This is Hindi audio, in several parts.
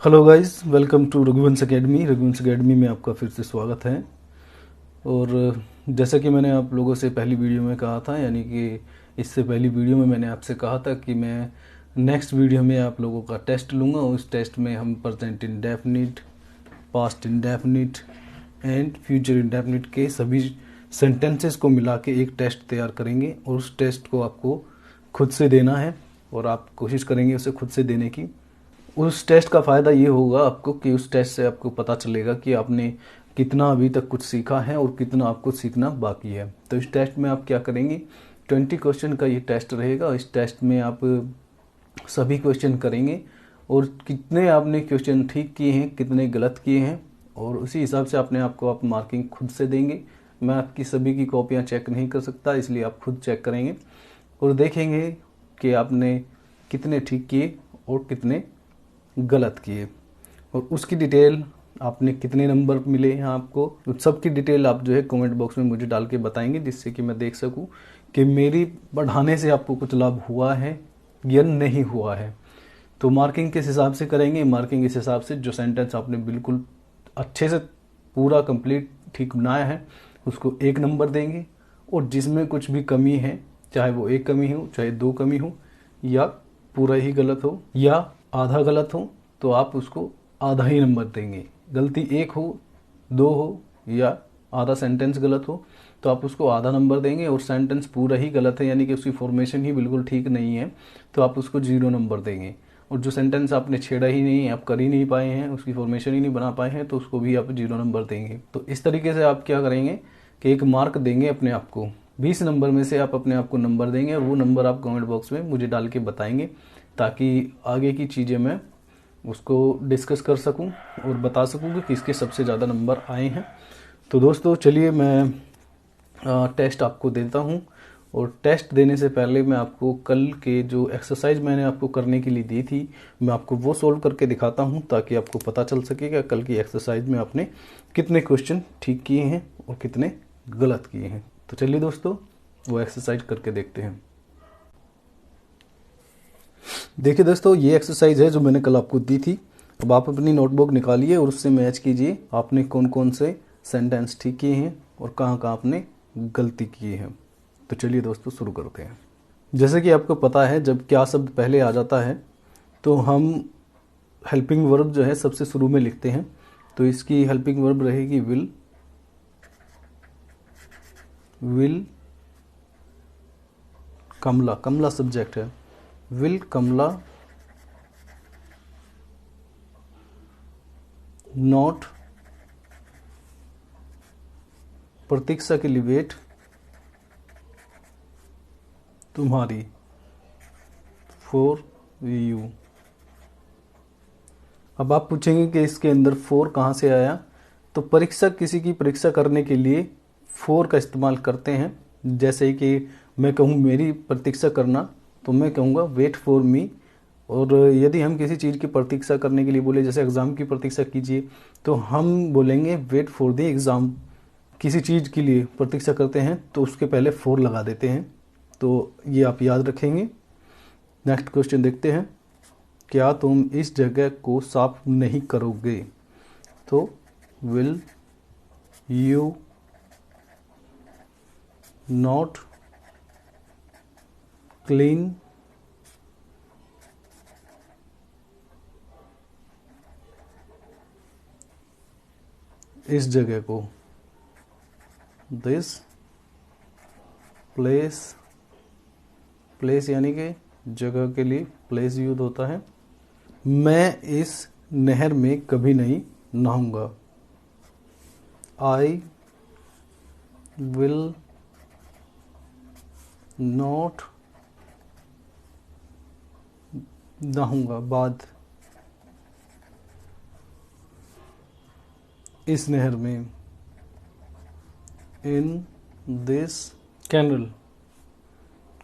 Hello guys, welcome to Raghuvansh Academy. Raghuvansh Academy में आपका फिर से स्वागत है। और जैसा कि मैंने आप लोगों से पहली वीडियो में कहा था, यानी कि इससे पहली वीडियो में मैंने आपसे कहा था कि मैं नेक्स्ट वीडियो में आप लोगों का टेस्ट लूँगा। उस टेस्ट में हम present indefinite, past indefinite and future indefinite के सभी सेंटेंसेस को मिला के एक टेस्ट तैयार करेंगे और उस टेस्ट को आपको खुद से देना है और आप कोशिश करेंगे उसे खुद से देने की। उस टेस्ट का फ़ायदा ये होगा आपको कि उस टेस्ट से आपको पता चलेगा कि आपने कितना अभी तक कुछ सीखा है और कितना आपको सीखना बाकी है। तो इस टेस्ट में आप क्या करेंगे, 20 क्वेश्चन का ये टेस्ट रहेगा। इस टेस्ट में आप सभी क्वेश्चन करेंगे और कितने आपने क्वेश्चन ठीक किए हैं, कितने गलत किए हैं, और उसी हिसाब से अपने आप को आप मार्किंग खुद से देंगे। मैं आपकी सभी की कॉपियाँ चेक नहीं कर सकता, इसलिए आप खुद चेक करेंगे और देखेंगे कि आपने कितने ठीक किए और कितने गलत किए, और उसकी डिटेल आपने कितने नंबर मिले हैं आपको, तो सबकी डिटेल आप जो है कमेंट बॉक्स में मुझे डाल के बताएंगे, जिससे कि मैं देख सकूं कि मेरी पढ़ाने से आपको कुछ लाभ हुआ है या नहीं हुआ है। तो मार्किंग किस हिसाब से करेंगे, मार्किंग इस हिसाब से जो सेंटेंस आपने बिल्कुल अच्छे से पूरा कंप्लीट ठीक बनाया है उसको 1 नंबर देंगे, और जिसमें कुछ भी कमी है, चाहे वो 1 कमी हो, चाहे 2 कमी हो, या पूरा ही गलत हो या आधा गलत हो, तो आप उसको आधा ही नंबर देंगे। गलती 1 हो, 2 हो या आधा सेंटेंस गलत हो तो आप उसको आधा नंबर देंगे, और सेंटेंस पूरा ही गलत है यानी कि उसकी फॉर्मेशन ही बिल्कुल ठीक नहीं है तो आप उसको 0 नंबर देंगे। और जो सेंटेंस आपने छेड़ा ही नहीं है, आप कर ही नहीं पाए हैं, उसकी फॉर्मेशन ही नहीं बना पाए हैं, तो उसको भी आप 0 नंबर देंगे। तो इस तरीके से आप क्या करेंगे कि एक मार्क देंगे अपने आप को। 20 नंबर में से आप अपने आप को नंबर देंगे और वो नंबर आप कमेंट बॉक्स में मुझे डाल के बताएंगे, ताकि आगे की चीज़ें मैं उसको डिस्कस कर सकूं और बता सकूं कि किसके सबसे ज़्यादा नंबर आए हैं। तो दोस्तों चलिए मैं टेस्ट आपको देता हूं, और टेस्ट देने से पहले मैं आपको कल के जो एक्सरसाइज मैंने आपको करने के लिए दी थी मैं आपको वो सोल्व करके दिखाता हूं, ताकि आपको पता चल सके कि कल की एक्सरसाइज में आपने कितने क्वेश्चन ठीक किए हैं और कितने गलत किए हैं। तो चलिए दोस्तों वो एक्सरसाइज करके देखते हैं। देखिए दोस्तों, ये एक्सरसाइज है जो मैंने कल आपको दी थी। अब आप अपनी नोटबुक निकालिए और उससे मैच कीजिए आपने कौन कौन से सेंटेंस ठीक किए हैं और कहाँ कहाँ आपने गलती की है। तो चलिए दोस्तों शुरू करते हैं। जैसे कि आपको पता है, जब क्या शब्द पहले आ जाता है तो हम हेल्पिंग वर्ब जो है सबसे शुरू में लिखते हैं। तो इसकी हेल्पिंग वर्ब रहेगी will. Will Kamala, Kamala subject है। विल कमला नॉट, प्रतीक्षा के लिए वेट, तुम्हारी, फॉर यू। अब आप पूछेंगे कि इसके अंदर फोर कहाँ से आया। तो परीक्षक किसी की परीक्षा करने के लिए फोर का इस्तेमाल करते हैं। जैसे कि मैं कहूँ मेरी प्रतीक्षा करना, तो मैं कहूँगा वेट फॉर मी। और यदि हम किसी चीज़ की प्रतीक्षा करने के लिए बोले, जैसे एग्ज़ाम की प्रतीक्षा कीजिए, तो हम बोलेंगे वेट फॉर द एग्ज़ाम। किसी चीज़ के लिए प्रतीक्षा करते हैं तो उसके पहले फोर लगा देते हैं। तो ये आप याद रखेंगे। नेक्स्ट क्वेश्चन देखते हैं। क्या तुम इस जगह को साफ नहीं करोगे। तो विल यू नॉट क्लीन इस जगह को। दिस प्लेस, प्लेस यानी कि जगह के लिए प्लेस यूज होता है। मैं इस नहर में कभी नहीं नहाऊंगा। आई विल नॉट नहाऊंगा बाद इस नहर में। इन दिस कैनल,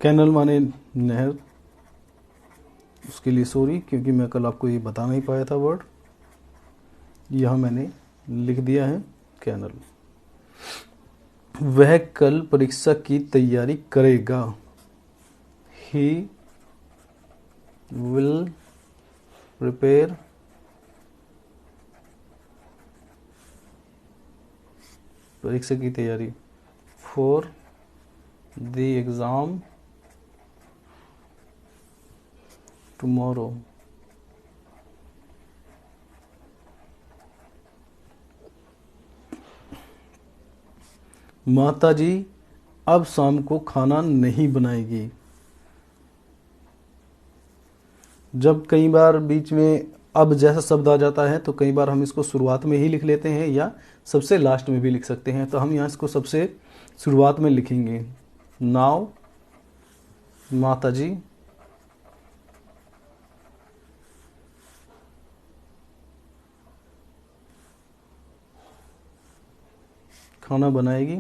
कैनल माने नहर, उसके लिए सॉरी क्योंकि मैं कल आपको ये बता नहीं पाया था वर्ड, यह मैंने लिख दिया है कैनल। वह कल परीक्षा की तैयारी करेगा। ही विल प्रिपेयर परीक्षा की तैयारी, फॉर द एग्ज़ाम टुमारो। माता जी अब शाम को खाना नहीं बनाएगी। जब कई बार बीच में अब जैसा शब्द आ जाता है तो कई बार हम इसको शुरुआत में ही लिख लेते हैं या सबसे लास्ट में भी लिख सकते हैं, तो हम यहाँ इसको सबसे शुरुआत में लिखेंगे। नाउ माता जी खाना बनाएगी,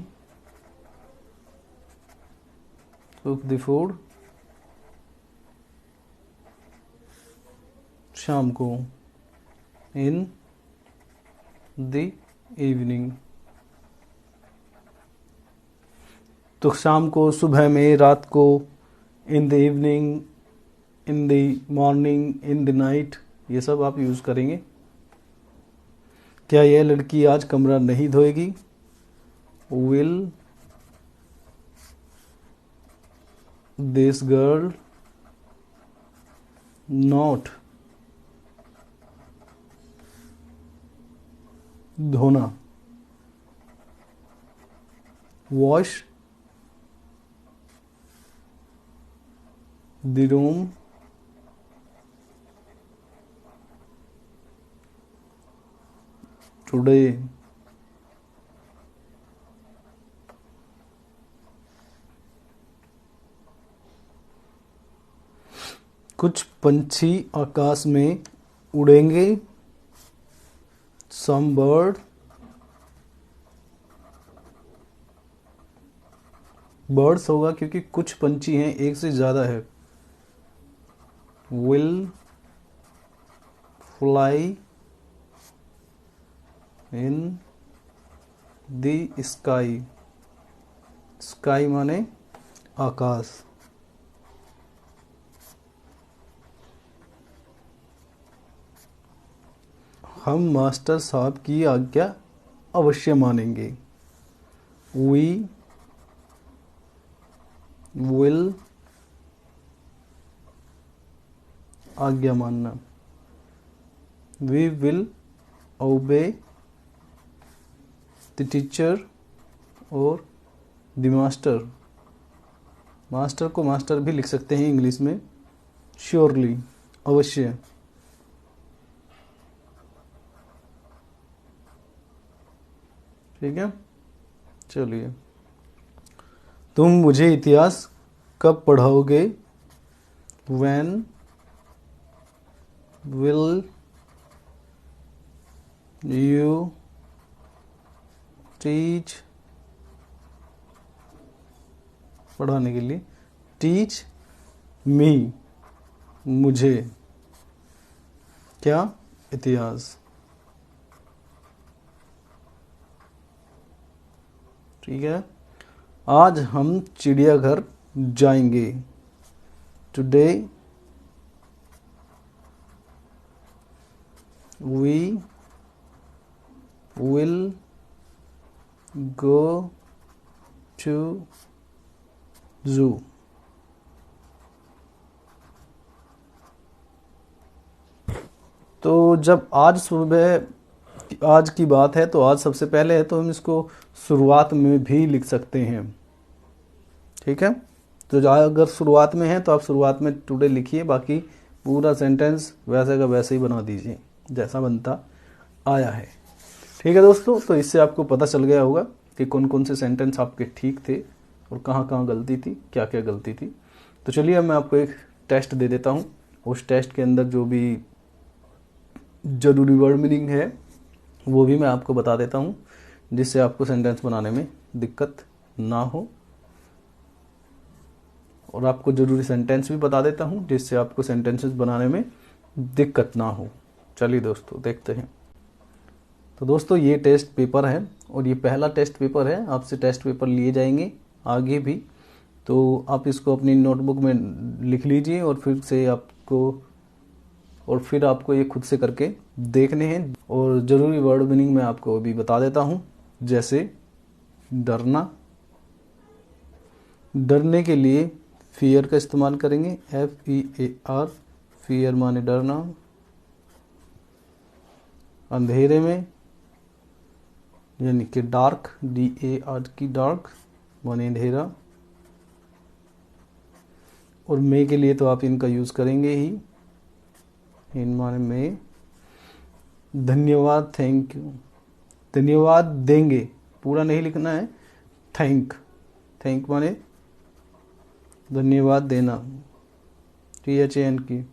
कुक द फूड, शाम को, इन द इवनिंग। तो शाम को, सुबह में, रात को, in the evening, in the morning, in the night, ये सब आप यूज़ करेंगे। क्या यह लड़की आज कमरा नहीं धोएगी? विल दिस गर्ल नॉट धोना, वॉश द रूम टुडे। कुछ पंछी आकाश में उड़ेंगे, सम बर्ड बर्ड्स होगा क्योंकि कुछ पंछी हैं, एक से ज़्यादा है। Will fly in the sky, sky माने आकाश। हम मास्टर साहब की आज्ञा अवश्य मानेंगे। वी विल आज्ञा मानना, we will obey the teacher और द मास्टर। मास्टर को मास्टर भी लिख सकते हैं इंग्लिश में, श्योरली, अवश्य। ठीक है, चलिए। तुम मुझे इतिहास कब पढ़ाओगे? When will you teach, पढ़ाने के लिए, teach me, मुझे, क्या? इतिहास। ठीक है, आज हम चिड़ियाघर जाएंगे। Today we will go to zoo. तो जब आज सुबह, आज की बात है तो आज सबसे पहले है, तो हम इसको शुरुआत में भी लिख सकते हैं। ठीक है, तो अगर शुरुआत में है तो आप शुरुआत में टुडे लिखिए, बाकी पूरा सेंटेंस वैसे का वैसे ही बना दीजिए जैसा बनता आया है। ठीक है दोस्तों, तो इससे आपको पता चल गया होगा कि कौन कौन से सेंटेंस आपके ठीक थे और कहाँ कहाँ गलती थी, क्या क्या गलती थी। तो चलिए अब मैं आपको एक टेस्ट दे देता हूँ। उस टेस्ट के अंदर जो भी जरूरी वर्ड मीनिंग है वो भी मैं आपको बता देता हूँ, जिससे आपको सेंटेंस बनाने में दिक्कत ना हो, और आपको ज़रूरी सेंटेंस भी बता देता हूँ जिससे आपको सेंटेंसेस बनाने में दिक्कत ना हो। चलिए दोस्तों देखते हैं। तो दोस्तों ये टेस्ट पेपर है और ये पहला टेस्ट पेपर है। आपसे टेस्ट पेपर लिए जाएंगे आगे भी, तो आप इसको अपनी नोटबुक में लिख लीजिए और फिर आपको ये खुद से करके देखने हैं। और ज़रूरी वर्ड मीनिंग मैं आपको अभी बता देता हूँ, जैसे डरना। डरने के लिए फियर का इस्तेमाल करेंगे, FEAR, फियर माने डरना। अंधेरे में यानी कि डार्क, DAR की डार्क माने अंधेरा। और मे के लिए तो आप इनका यूज़ करेंगे ही, इन माने मे। धन्यवाद, थैंक यू। धन्यवाद देंगे, पूरा नहीं लिखना है, थैंक माने धन्यवाद देना, THAN की।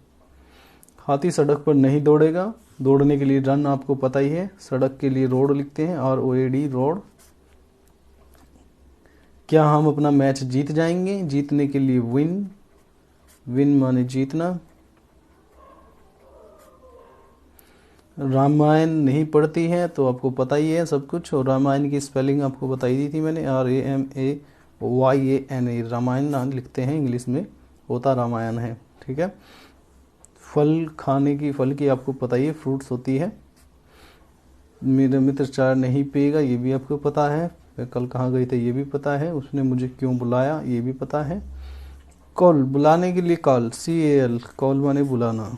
हाथी सड़क पर नहीं दौड़ेगा। दौड़ने के लिए रन आपको पता ही है, सड़क के लिए रोड लिखते हैं, ROAD, रोड। क्या हम अपना मैच जीत जाएंगे? जीतने के लिए विन माने जीतना। रामायण नहीं पढ़ती है तो आपको पता ही है सब कुछ, और रामायण की स्पेलिंग आपको बताई दी थी मैंने, RAMAYAN, रामायण लिखते हैं, इंग्लिश में होता रामायण है, ठीक है। फल खाने की, फल की आपको पता ही है, फ्रूट्स होती है। मेरा मित्र चाय नहीं पिएगा, ये भी आपको पता है। मैं कल कहाँ गई थे ये भी पता है। उसने मुझे क्यों बुलाया ये भी पता है। कॉल, बुलाने के लिए कॉल, CAL, कॉल माने बुलाना।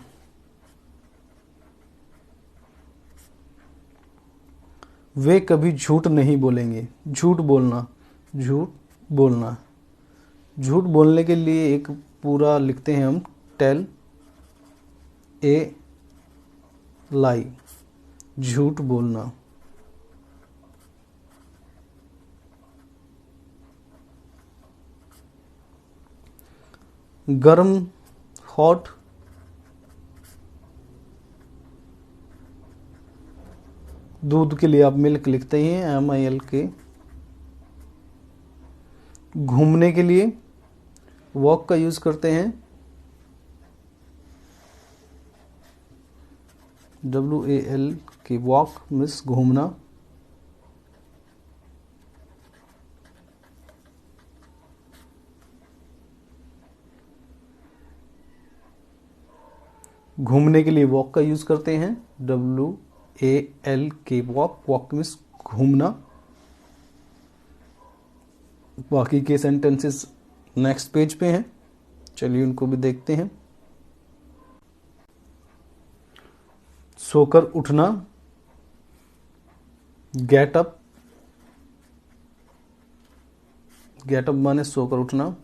वे कभी झूठ नहीं बोलेंगे। झूठ बोलना, झूठ बोलने के लिए एक पूरा लिखते हैं हम, टेल ए लाई, झूठ बोलना। गर्म, हॉट। दूध के लिए आप मिल्क लिखते ही हैं, MILK। घूमने के लिए वॉक का यूज करते हैं, WALK, वॉक मीन्स घूमना। घूमने के लिए वॉक का यूज करते हैं, WALK, वॉक मीन्स घूमना। बाकी के सेंटेंसेस नेक्स्ट पेज पे हैं, चलिए उनको भी देखते हैं। सोकर उठना, गेट अप माने सोकर उठना।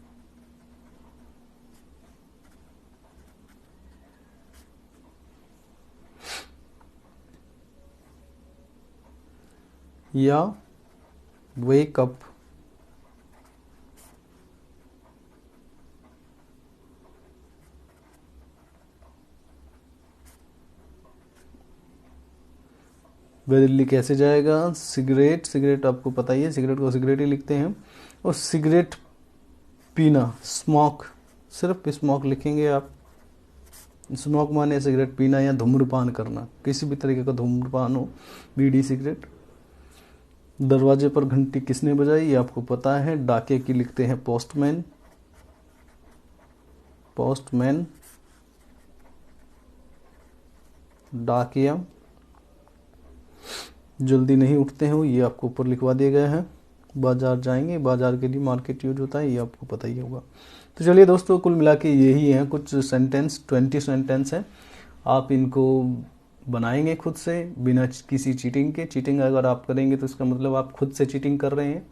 या वेक अप, वह दिल्ली कैसे जाएगा। सिगरेट आपको पता ही है, सिगरेट को सिगरेट ही लिखते हैं। और सिगरेट पीना, स्मोक, सिर्फ स्मोक लिखेंगे आप। स्मोक माने सिगरेट पीना या धूम्रपान करना, किसी भी तरीके का धूम्रपान हो, बीड़ी, सिगरेट। दरवाजे पर घंटी किसने बजाई ये आपको पता है, डाके की लिखते हैं पोस्टमैन। डाकिया। जल्दी नहीं उठते हो ये आपको ऊपर लिखवा दिया गया है। बाजार जाएंगे, बाजार के लिए मार्केट यूज होता है, ये आपको पता ही होगा। तो चलिए दोस्तों, कुल मिला के यही हैं कुछ सेंटेंस, 20 सेंटेंस हैं। आप इनको बनाएंगे खुद से बिना किसी चीटिंग के। चीटिंग अगर आप करेंगे तो इसका मतलब आप खुद से चीटिंग कर रहे हैं,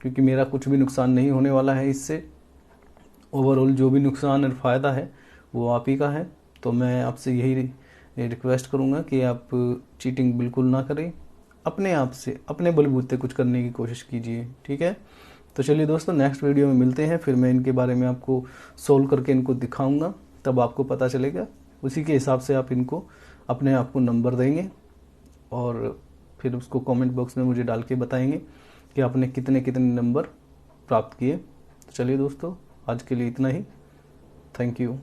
क्योंकि मेरा कुछ भी नुकसान नहीं होने वाला है इससे। ओवरऑल जो भी नुकसान और फ़ायदा है वो आप ही का है। तो मैं आपसे यही रिक्वेस्ट करूँगा कि आप चीटिंग बिल्कुल ना करें, अपने आप से, अपने बलबूते कुछ करने की कोशिश कीजिए, ठीक है। तो चलिए दोस्तों, नेक्स्ट वीडियो में मिलते हैं, फिर मैं इनके बारे में आपको सोल्व करके इनको दिखाऊंगा, तब आपको पता चलेगा। उसी के हिसाब से आप इनको अपने आप को नंबर देंगे और फिर उसको कमेंट बॉक्स में मुझे डाल के बताएंगे कि आपने कितने कितने नंबर प्राप्त किए। तो चलिए दोस्तों, आज के लिए इतना ही। Thank you.